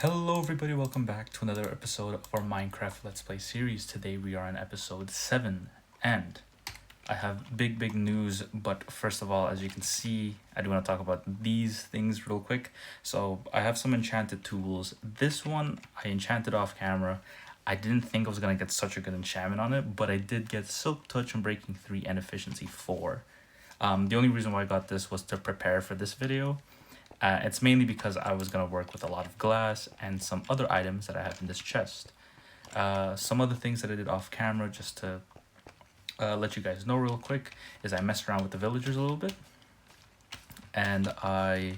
Hello everybody, welcome back to another episode of our Minecraft Let's Play series. Today we are on episode 7 and I have big news, but first of all, as you can see, I do want to talk about these things real quick. So I have some enchanted tools. This one I enchanted off camera. I didn't think I was going to get such a good enchantment on it, but I did get Silk Touch and Breaking 3 and Efficiency 4. The only reason why I got this was to prepare for this video. It's mainly because I was going to work with a lot of glass and some other items that I have in this chest. Some other things that I did off camera, just to let you guys know real quick, is I messed around with the villagers a little bit. And I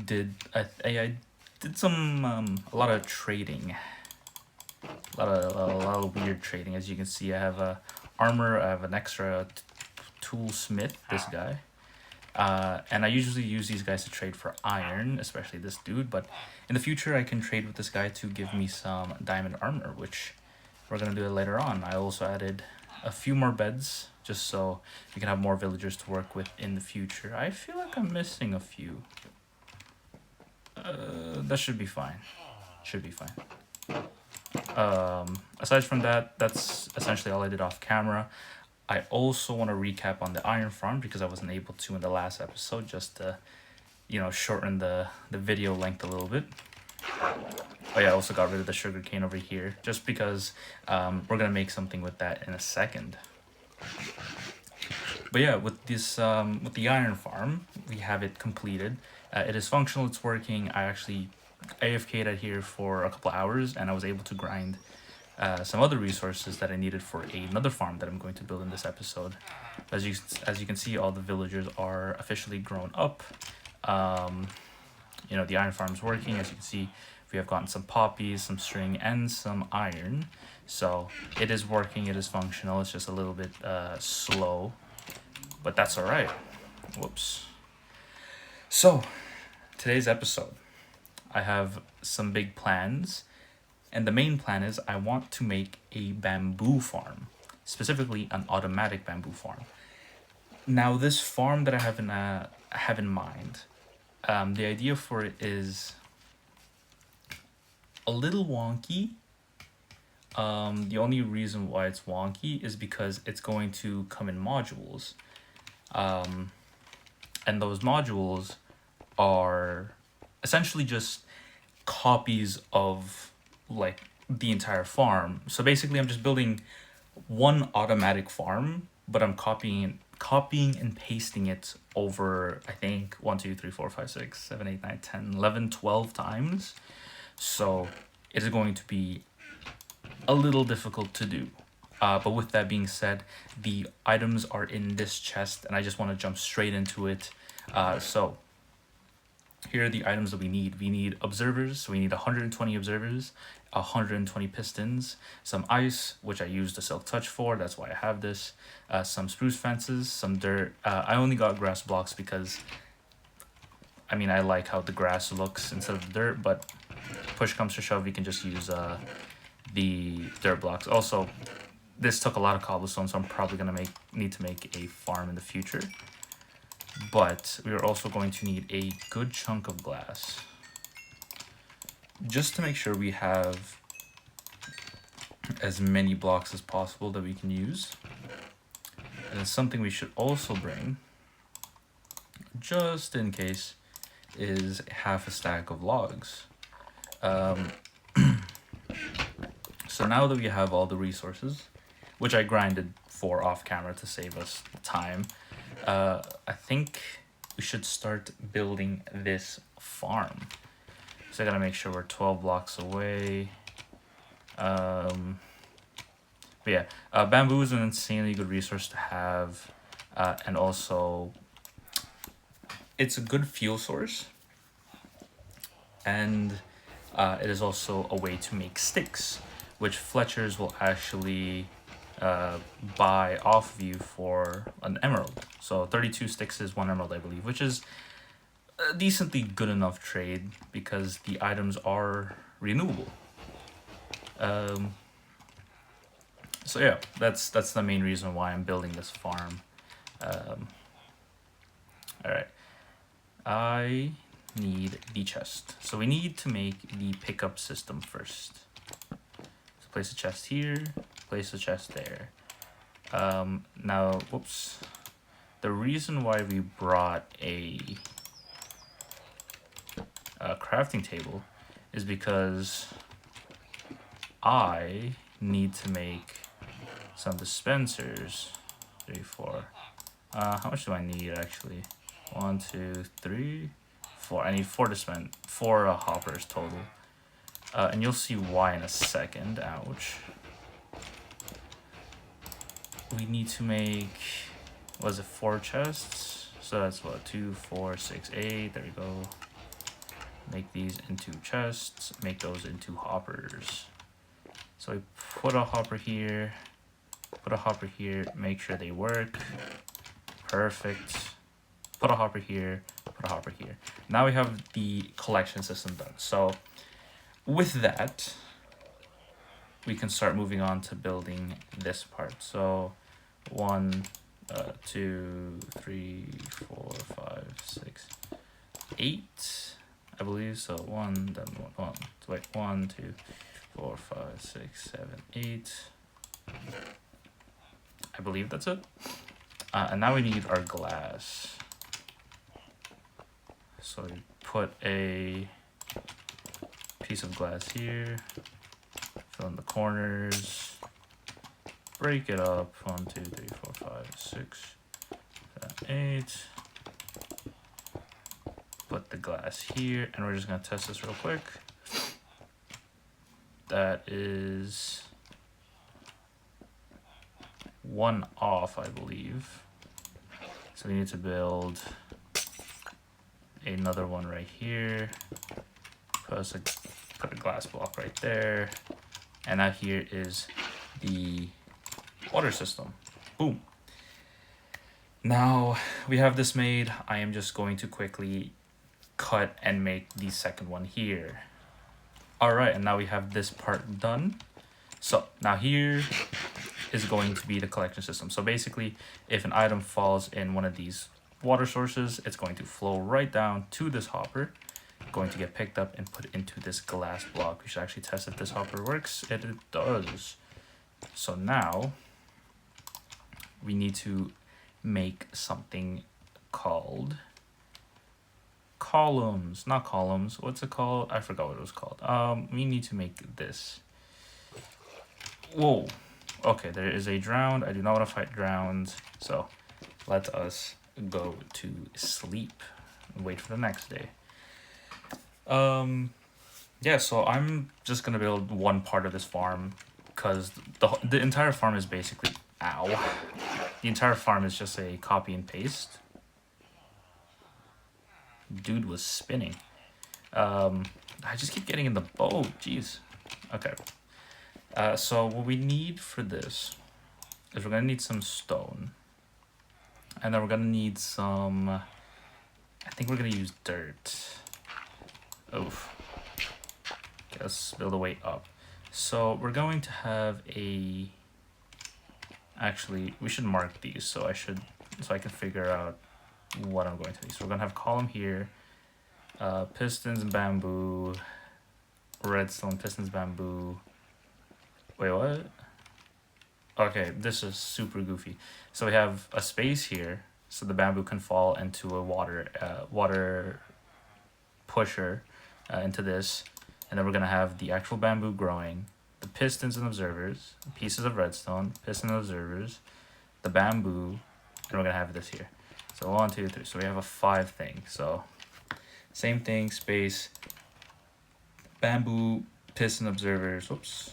did some a lot of trading. A lot of weird trading. As you can see, I have a armor, I have an extra tool smith, this guy. And I usually use these guys to trade for iron, especially this dude, but in the future I can trade with this guy to give me some diamond armor, which we're going to do it later on. I also added a few more beds, just so we can have more villagers to work with in the future. I feel like I'm missing a few. That should be fine. Should be fine. Aside from that, that's essentially all I did off camera. I also want to recap on the iron farm because I wasn't able to in the last episode, just to, shorten the video length a little bit. Oh yeah, I also got rid of the sugar cane over here just because we're going to make something with that in a second. But yeah, with this with the iron farm, we have it completed. It is functional, it's working. I actually AFK'd out here for a couple hours and I was able to grind some other resources that I needed for another farm that I'm going to build in this episode. As you can see, all the villagers are officially grown up. The iron farm is working. As you can see, we have gotten some poppies, some string, and some iron. So it is working, it is functional. It's just a little bit slow, but that's all right. Whoops. So today's episode, I have some big plans. And the main plan is I want to make a bamboo farm, specifically an automatic bamboo farm. Now, this farm that I have in mind, the idea for it is a little wonky. The only reason why it's wonky is because it's going to come in modules. And those modules are essentially just copies of like the entire farm. So basically I'm just building one automatic farm, but I'm copying and pasting it over, I think 1 2 3 4 5 6 7 8 9 10 11 12 times. So it is going to be a little difficult to do. But with that being said, the items are in this chest and I just want to jump straight into it. So here are the items that we need. We need observers, so we need 120 observers, 120 pistons, some ice, which I used the Silk Touch for, that's why I have this, some spruce fences, some dirt. I only got grass blocks because, I like how the grass looks instead of the dirt, but push comes to shove, we can just use the dirt blocks. Also, this took a lot of cobblestone, so I'm probably going to need to make a farm in the future. But we are also going to need a good chunk of glass, just to make sure we have as many blocks as possible that we can use. And something we should also bring, just in case, is half a stack of logs. So now that we have all the resources, which I grinded for off camera to save us time, I think we should start building this farm. So I gotta make sure we're 12 blocks away. But yeah, bamboo is an insanely good resource to have, and also it's a good fuel source, and it is also a way to make sticks, which Fletchers will actually buy off of you for an emerald. So 32 sticks is 1 emerald, I believe, which is a decently good enough trade because the items are renewable. So yeah, that's the main reason why I'm building this farm. All right, I need the chest. So we need to make the pickup system first. So place a chest here, place a chest there. Now, whoops. The reason why we brought a crafting table is because I need to make some dispensers. 3, 4. How much do I need actually? 1, 2, 3, 4. I need 4 hoppers total. And you'll see why in a second. Ouch. We need to make, was it 4 chests? So that's what, 2, 4, 6, 8. There we go. Make these into chests. Make those into hoppers. So we put a hopper here. Put a hopper here. Make sure they work. Perfect. Put a hopper here. Put a hopper here. Now we have the collection system done. So with that, we can start moving on to building this part. So 1, 2, 3, 4, 5, 6, 8, I believe. So 1, then 1. Wait, 1, 2, 4, 5, 6, 7, 8. I believe that's it. And now we need our glass. So we put a piece of glass here. Fill in the corners. Break it up. 1, 2, 3, 4, 5, 6, 7, 8. Put the glass here, and we're just gonna test this real quick. That is 1 off, I believe. So we need to build another one right here. Put a glass block right there. And now here is the water system. Boom. Now we have this made. I am just going to quickly cut and make the second one here. All right, and now we have this part done. So now here is going to be the collection system. So basically, if an item falls in one of these water sources, it's going to flow right down to this hopper, going to get picked up and put into this glass block. We should actually test if this hopper works. It does. So now we need to make something called columns, not columns. What's it called? I forgot what it was called. We need to make this. Whoa. Okay, there is a drowned. I do not want to fight drowned. So let us go to sleep and wait for the next day. Yeah, so I'm just gonna build one part of this farm because the entire farm is basically, ow, the entire farm is just a copy and paste. Dude was spinning. I just keep getting in the boat. Jeez. Okay. So what we need for this is we're gonna need some stone, and then we're gonna need some. I think we're gonna use dirt. Oof. Okay, let's build a way up. So we're going to have a. Actually, we should mark these so I can figure out what I'm going to do. So we're gonna have a column here, pistons, bamboo, redstone, pistons, bamboo. Wait, what? Okay, this is super goofy. So we have a space here, so the bamboo can fall into a water pusher into this, and then we're gonna have the actual bamboo growing, the pistons and observers, pieces of redstone, piston and observers, the bamboo, and we're gonna have this here. So 1, 2, 3. So we have a 5 thing. So same thing, space, bamboo, piston observers, whoops,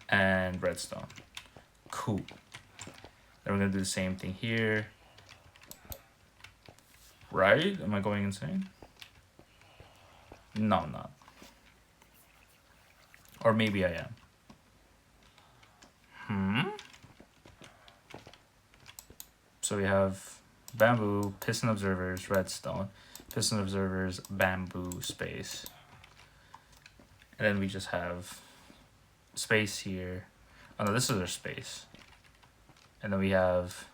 and redstone. Cool. Then we're gonna do the same thing here. Right? Am I going insane? No, I'm not. Or maybe I am. So we have bamboo, piston observers, redstone, piston observers, bamboo, space. And then we just have space here. Oh no, this is our space. And then we have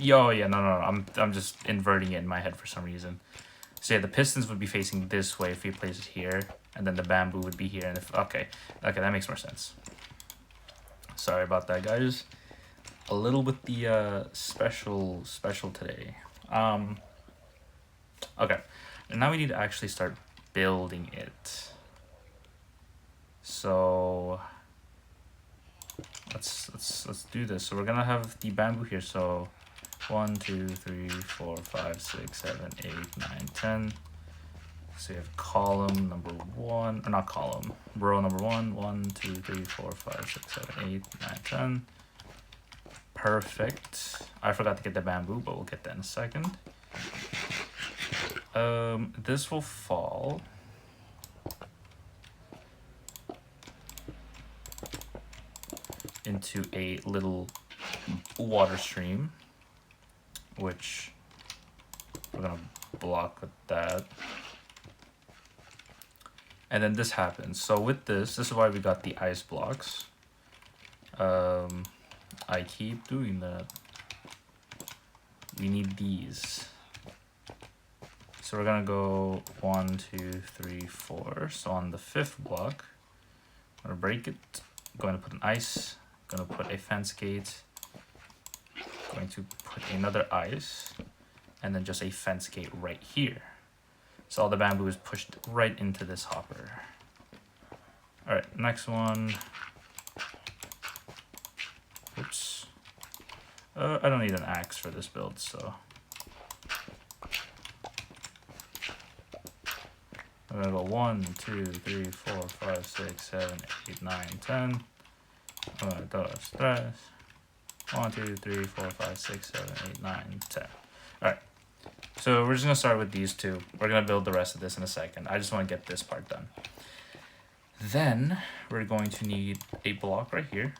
Yo, yeah, no, I'm just inverting it in my head for some reason. So yeah, the pistons would be facing this way if we place it here, and then the bamboo would be here. And if okay, that makes more sense. Sorry about that, guys. A little bit the special today. Okay, and now we need to actually start building it. So let's do this. So we're gonna have the bamboo here. So 1, 2, 3, 4, 5, 6, 7, 8, 9, 10. So you have column number 1, or not column, row number 1, 1, 2, 3, 4, 5, 6, 7, 8, 9, 10. Perfect. I forgot to get the bamboo, but we'll get that in a second. This will fall. Into a little water stream, which we're gonna block with that. And then this happens. So with this is why we got the ice blocks. I keep doing that. We need these. So we're gonna go 1, 2, 3, 4. So on the 5th block, I'm gonna break it. Going to put an ice. Going to put a fence gate. Going to put another ice. And then just a fence gate right here. So all the bamboo is pushed right into this hopper. Alright, next one. Oops. I don't need an axe for this build, so. I'm gonna go 1, 2, 3, 4, 5, 6, 7, 8, 9, 10. 1, 2, 3, 4, 5, 6, 7, 8, 9, 10. Alright. So we're just gonna start with these two. We're gonna build the rest of this in a second. I just want to get this part done. Then we're going to need a block right here.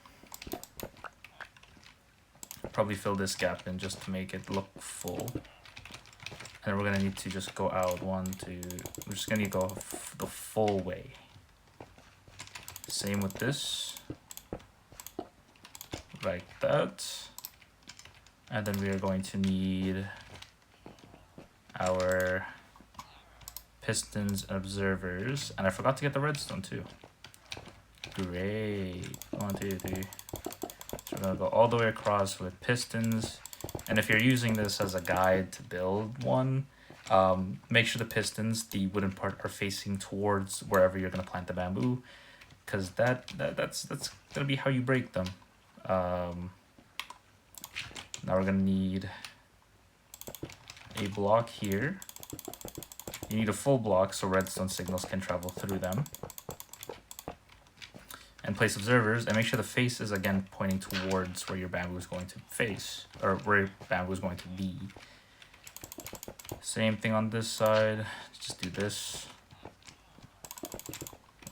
Probably fill this gap in just to make it look full. And we're gonna need to just go out 1, 2. We're just gonna need to go the full way. Same with this. Like that. And then we are going to need our pistons and observers. And I forgot to get the redstone too. Great. 1, 2, 3. So we're gonna go all the way across with pistons. And if you're using this as a guide to build one, make sure the pistons, the wooden part, are facing towards wherever you're gonna plant the bamboo, because that's gonna be how you break them. Now we're gonna need a block here. You need a full block so redstone signals can travel through them. And place observers, and make sure the face is again pointing towards where your bamboo is going to face, or where your bamboo is going to be. Same thing on this side. Just do this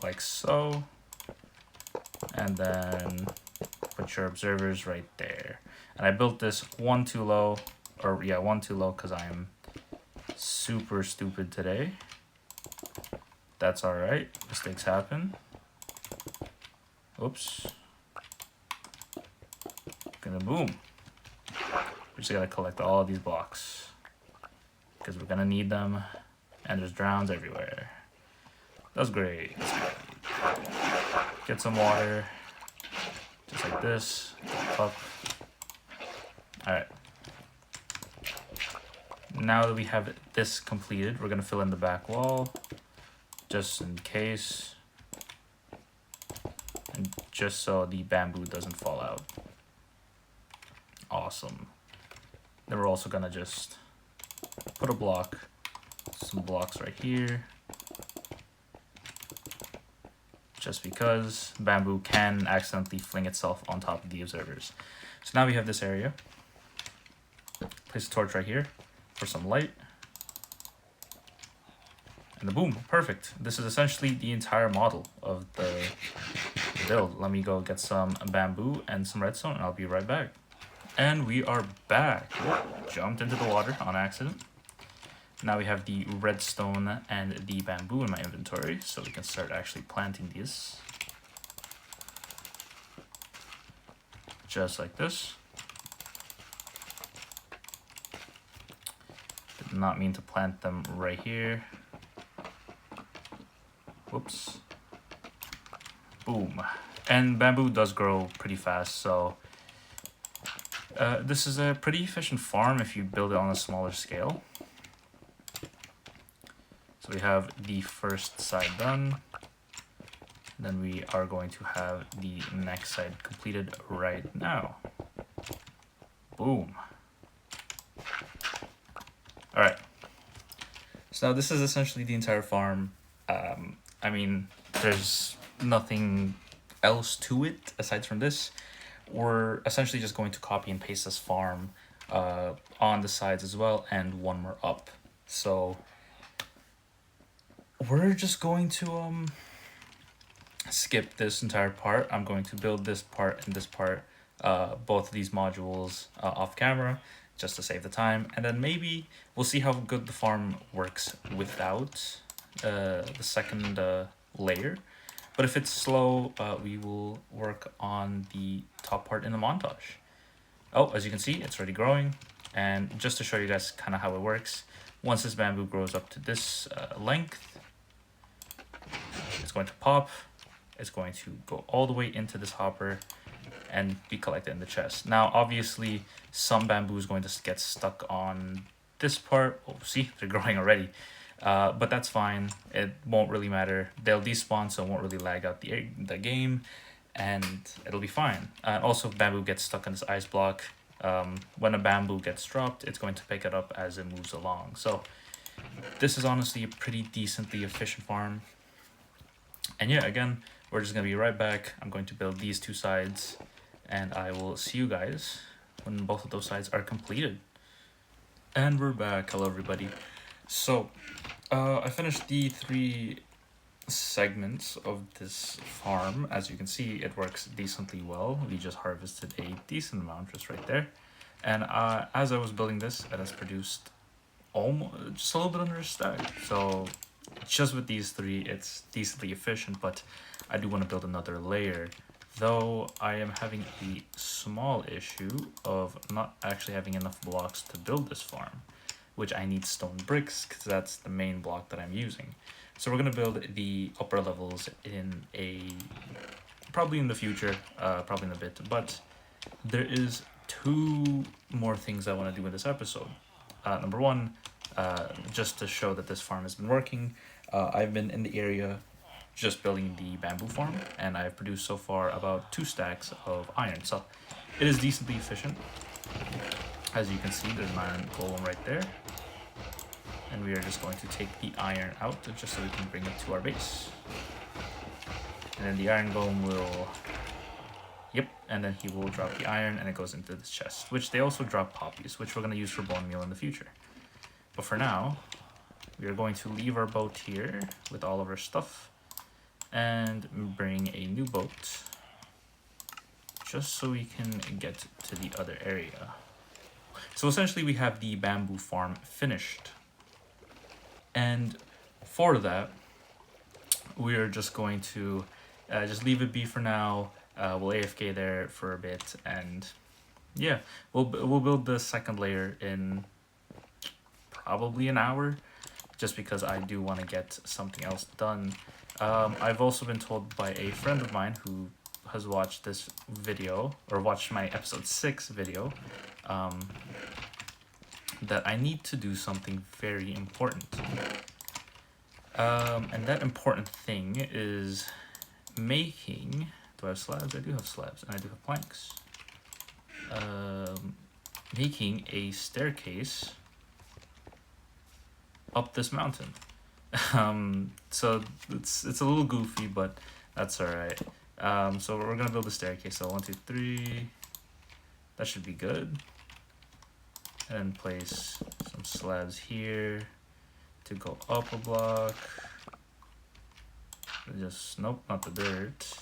like so, and then put your observers right there. And I built this 1 too low, or yeah, 1 too low because I'm super stupid today. That's all right. Mistakes happen. Oops. Gonna boom. We just gotta collect all of these blocks because we're gonna need them, and there's drowns everywhere. That's great. Get some water, just like this. Up. All right. Now that we have this completed, we're gonna fill in the back wall, just in case. And just so the bamboo doesn't fall out. Awesome. Then we're also gonna just put a block, some blocks right here. Just because bamboo can accidentally fling itself on top of the observers. So now we have this area. Place a torch right here for some light. And the boom, perfect. This is essentially the entire model of the build. Let me go get some bamboo and some redstone, and I'll be right back. And we are back. Whoop, jumped into the water on accident. Now we have the redstone and the bamboo in my inventory, so we can start actually planting these. Just like this. did not mean to plant them right here. Whoops. Boom. And bamboo does grow pretty fast, so this is a pretty efficient farm if you build it on a smaller scale. So we have the first side done. Then we are going to have the next side completed right now. Boom. All right. So now this is essentially the entire farm. I mean, there's nothing else to it aside from this. We're essentially just going to copy and paste this farm on the sides as well, and one more up. So we're just going to skip this entire part. I'm going to build this part and this part, both of these modules off camera, just to save the time, and then maybe we'll see how good the farm works without the second layer. But if it's slow, we will work on the top part in the montage. Oh, as you can see, it's already growing. And just to show you guys kind of how it works, once this bamboo grows up to this length, it's going to pop. It's going to go all the way into this hopper and be collected in the chest. Now, obviously, some bamboo is going to get stuck on this part. Oh, see, they're growing already. But that's fine. It won't really matter. They'll despawn, so it won't really lag out the game, and it'll be fine. Also, bamboo gets stuck on this ice block. When a bamboo gets dropped, it's going to pick it up as it moves along. So this is honestly a pretty decently efficient farm. And yeah, again, we're just going to be right back. I'm going to build these two sides, and I will see you guys when both of those sides are completed. And we're back. Hello, everybody. So, I finished the 3 segments of this farm. As you can see, it works decently well. We just harvested a decent amount just right there. And as I was building this, it has produced almost just a little bit under a stack. So just with these 3, it's decently efficient, but I do want to build another layer. Though I am having a small issue of not actually having enough blocks to build this farm, which I need stone bricks because that's the main block that I'm using. So we're going to build the upper levels probably in the future, probably in a bit, but there is 2 more things I want to do in this episode. Number 1, just to show that this farm has been working, I've been in the area just building the bamboo farm, and I've produced so far about 2 stacks of iron. So it is decently efficient. As you can see, there's an iron golem right there. And we are just going to take the iron out just so we can bring it to our base. And then the iron golem will... Yep, and then he will drop the iron and it goes into this chest, which they also drop poppies, which we're going to use for bone meal in the future. But for now, we are going to leave our boat here with all of our stuff and bring a new boat just so we can get to the other area. So essentially we have the bamboo farm finished. And for that, we are just going to just leave it be for now. We'll AFK there for a bit, and yeah, we'll build the second layer in probably an hour, just because I do want to get something else done. I've also been told by a friend of mine who has watched this video, or watched my episode 6 video, that I need to do something very important. And that important thing is making... Do I have slabs? I do have slabs, and I do have planks. Making a staircase up this mountain. So it's a little goofy, but that's alright. So we're gonna build a staircase. So 1, 2, 3. That should be good. And place some slabs here to go up a block. Just, nope, not the dirt.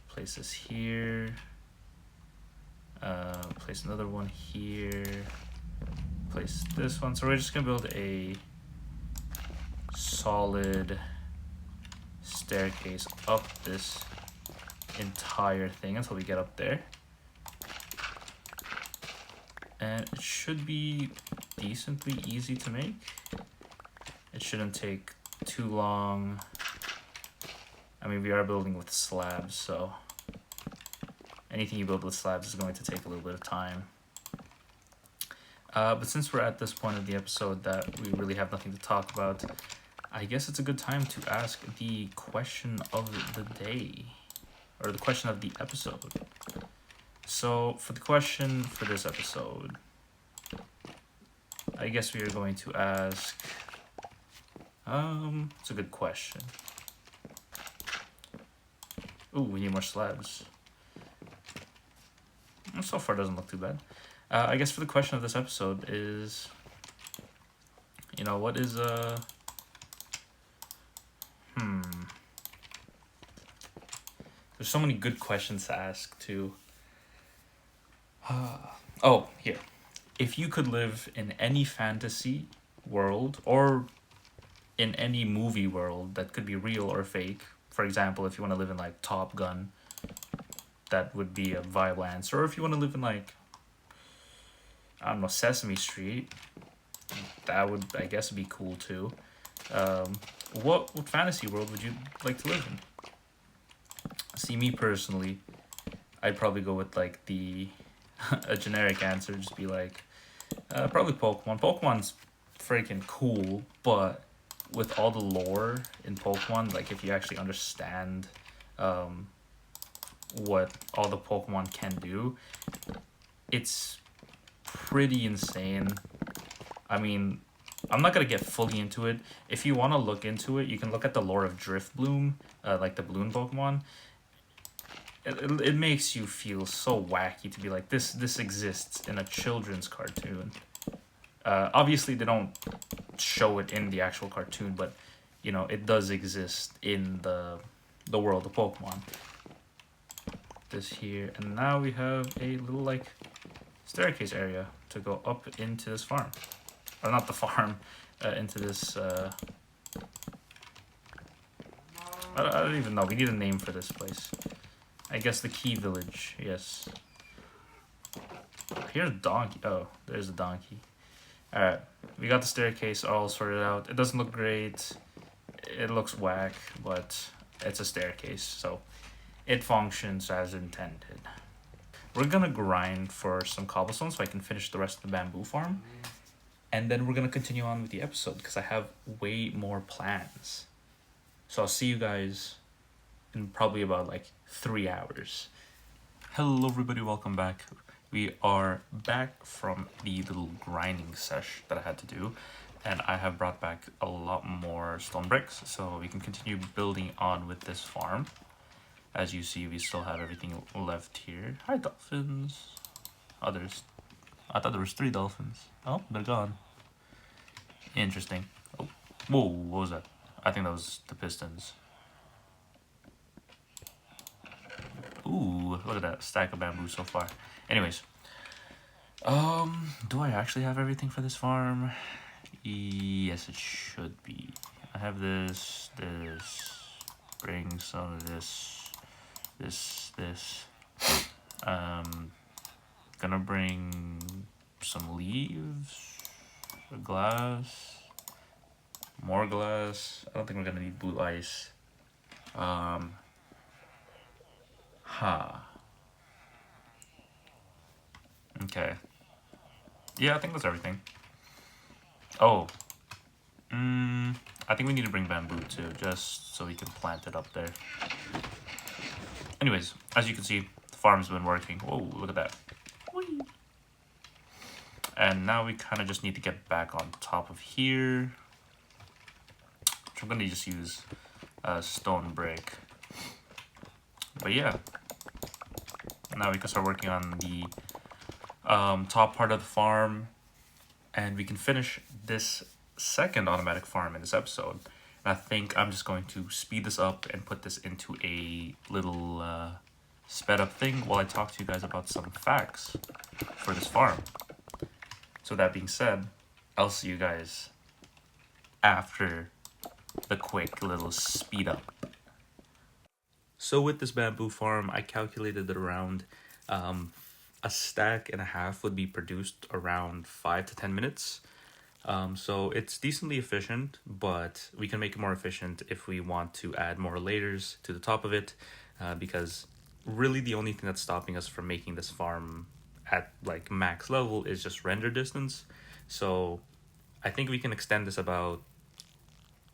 Place this here. Place another one here. Place this one. So we're just gonna build a solid staircase up this entire thing until we get up there. And it should be decently easy to make. It shouldn't take too long. I mean, we are building with slabs, so anything you build with slabs is going to take a little bit of time. But since we're at this point of the episode that we really have nothing to talk about, I guess it's a good time to ask the question of the day, or the question of the episode. So for the question for this episode, I guess we are going to ask, it's a good question. Ooh, we need more slabs. So far doesn't look too bad. I guess for the question of this episode is, what is there's so many good questions to ask too. Oh, here. If you could live in any fantasy world or in any movie world that could be real or fake, for example, if you want to live in like Top Gun, that would be a viable answer. Or if you want to live in like, I don't know, Sesame Street, that would, I guess, be cool too. What fantasy world would you like to live in? See, me personally, I'd probably go with like a generic answer, just be like, probably Pokemon. Pokemon's freaking cool, but with all the lore in Pokemon, like if you actually understand what all the Pokemon can do, it's pretty insane. I mean, I'm not gonna get fully into it. If you want to look into it, you can look at the lore of Drifbloom, like the balloon Pokemon. It makes you feel so wacky to be like, this exists in a children's cartoon. Obviously they don't show it in the actual cartoon, but it does exist in the world of Pokemon. This here, and now we have a little like staircase area to go up into this farm, or not the farm, into this. I don't even know. We need a name for this place. I guess the Key Village. Yes. Here's a donkey. Oh, there's a donkey. Alright, we got the staircase all sorted out. It doesn't look great. It looks whack, but it's a staircase, so it functions as intended. We're gonna grind for some cobblestone so I can finish the rest of the bamboo farm. And then we're gonna continue on with the episode because I have way more plans. So I'll see you guys in probably about like 3 hours. Hello everybody, welcome back. We are back from the little grinding sesh that I had to do, and I have brought back a lot more stone bricks so we can continue building on with this farm. As you see, we still have everything left here. Hi dolphins. Others. I thought there was 3 dolphins. Oh, they're gone. Interesting. Oh, whoa, what was that? I think that was the pistons. Ooh, look at that stack of bamboo so far. Anyways, do I actually have everything for this farm? Yes, it should be. I have this, bring some of this, gonna bring some leaves, a glass, more glass. I don't think we're gonna need blue ice. Okay. Yeah, I think that's everything. Oh. I think we need to bring bamboo too, just so we can plant it up there. Anyways, as you can see, the farm's been working. Whoa, look at that. Whee! And now we kind of just need to get back on top of here. Which I'm gonna just use stone brick. But yeah. Now we can start working on the top part of the farm, and we can finish this second automatic farm in this episode. And I think I'm just going to speed this up and put this into a little sped up thing while I talk to you guys about some facts for this farm. So that being said, I'll see you guys after the quick little speed up. So with this bamboo farm, I calculated that around a stack and a half would be produced around 5 to 10 minutes. So it's decently efficient, but we can make it more efficient if we want to add more layers to the top of it, because really the only thing that's stopping us from making this farm at like max level is just render distance. So I think we can extend this about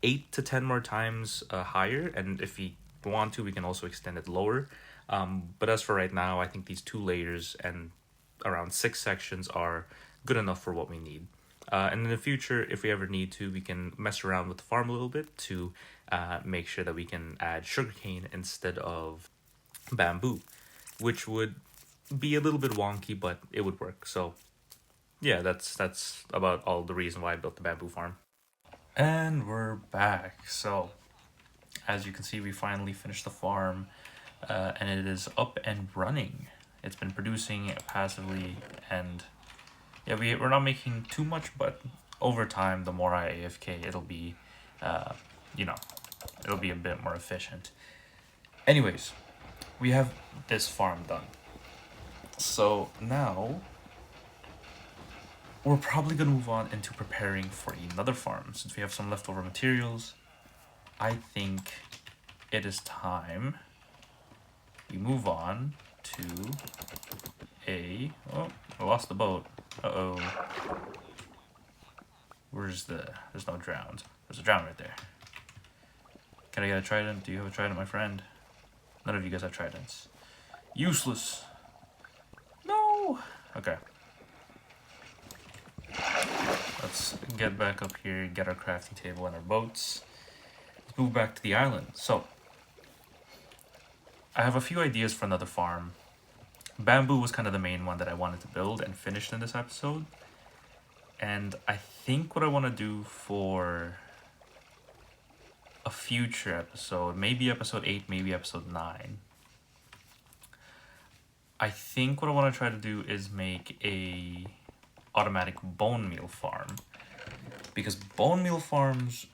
8 to 10 more times higher, and if we want to, we can also extend it lower. But as for right now, I think these 2 layers and around 6 sections are good enough for what we need. And in the future, if we ever need to, we can mess around with the farm a little bit to make sure that we can add sugarcane instead of bamboo, which would be a little bit wonky, but it would work. So yeah, that's about all the reason why I built the bamboo farm. And we're back. So as you can see, we finally finished the farm, and it is up and running. It's been producing passively, and yeah, we're not making too much, but over time, the more I AFK, it'll be, uh, you know, it'll be a bit more efficient. Anyways, we have this farm done. So now we're probably gonna move on into preparing for another farm. Since we have some leftover materials, I think it is time we move on to a... Oh, I lost the boat. Uh-oh. There's no drown. There's a drown right there. Can I get a trident? Do you have a trident, my friend? None of you guys have tridents. Useless. No. Okay. Let's get back up here, get our crafting table and our boats. Let's move back to the island. So, I have a few ideas for another farm. Bamboo was kind of the main one that I wanted to build and finish in this episode. And I think what I want to do for a future episode, maybe episode 8, maybe episode 9. I think what I want to try to do is make a automatic bone meal farm, because bone meal farms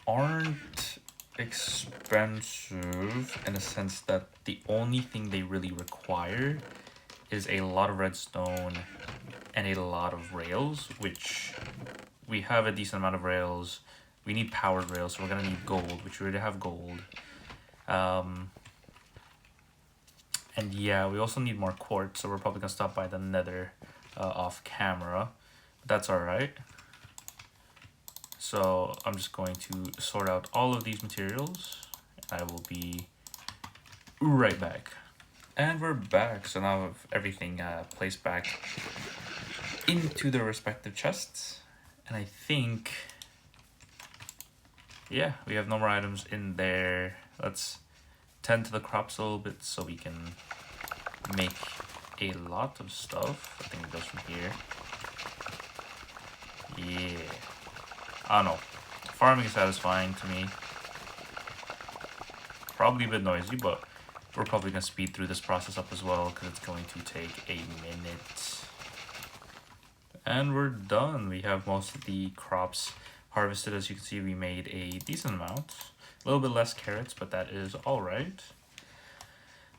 aren't expensive in a sense that the only thing they really require is a lot of redstone and a lot of rails, which we have a decent amount of rails. We need powered rails, so we're gonna need gold, which we already have gold. And yeah, we also need more quartz, so we're probably gonna stop by the nether off camera, but that's all right. So I'm just going to sort out all of these materials. I will be right back. And we're back. So now I have everything placed back into their respective chests. And I think, yeah, we have no more items in there. Let's tend to the crops a little bit so we can make a lot of stuff. I think it goes from here. Yeah. I don't know. Farming is satisfying to me. Probably a bit noisy, but we're probably going to speed through this process up as well because it's going to take a minute. And we're done. We have most of the crops harvested. As you can see, we made a decent amount. A little bit less carrots, but that is all right.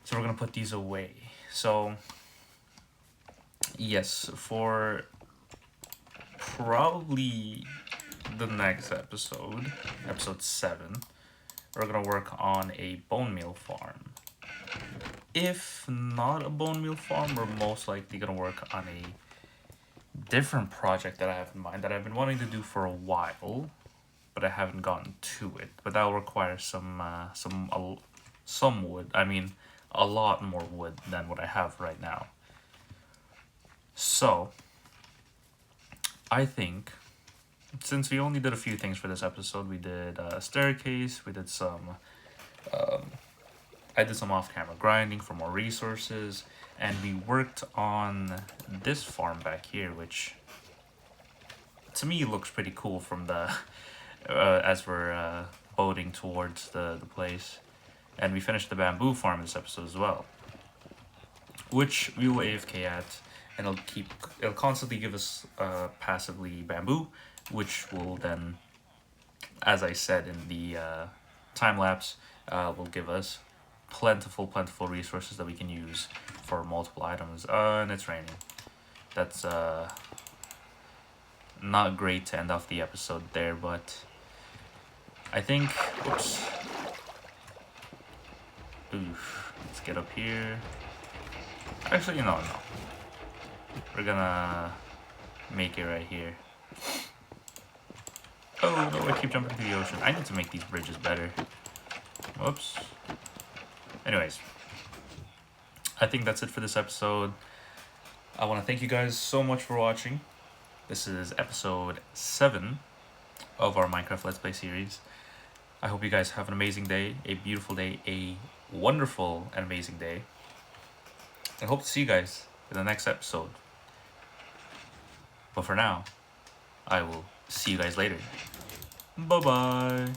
So we're going to put these away. So, yes, for probably the next episode, episode 7, we're gonna work on a bone meal farm. If not a bone meal farm, we're most likely gonna work on a different project that I have in mind that I've been wanting to do for a while, but I haven't gotten to it. But that will require some wood. I mean, a lot more wood than what I have right now. So, I think, since we only did a few things for this episode, we did a staircase, we did some, I did some off-camera grinding for more resources, and we worked on this farm back here, which to me looks pretty cool from the, as we're boating towards the place. And we finished the bamboo farm this episode as well, which we will AFK at, and it'll constantly give us passively bamboo, which will then, as I said in the time lapse, will give us plentiful resources that we can use for multiple items. And it's raining. That's not great to end off the episode there, but I think, oops. Oof. Let's get up here. Actually, no. We're gonna make it right here. Oh no, I keep jumping to the ocean. I need to make these bridges better. Whoops. Anyways, I think that's it for this episode. I want to thank you guys so much for watching. This is episode 7 of our Minecraft Let's Play series. I hope you guys have an amazing day, a beautiful day, a wonderful and amazing day. I hope to see you guys in the next episode. But for now, I will see you guys later. Bye-bye.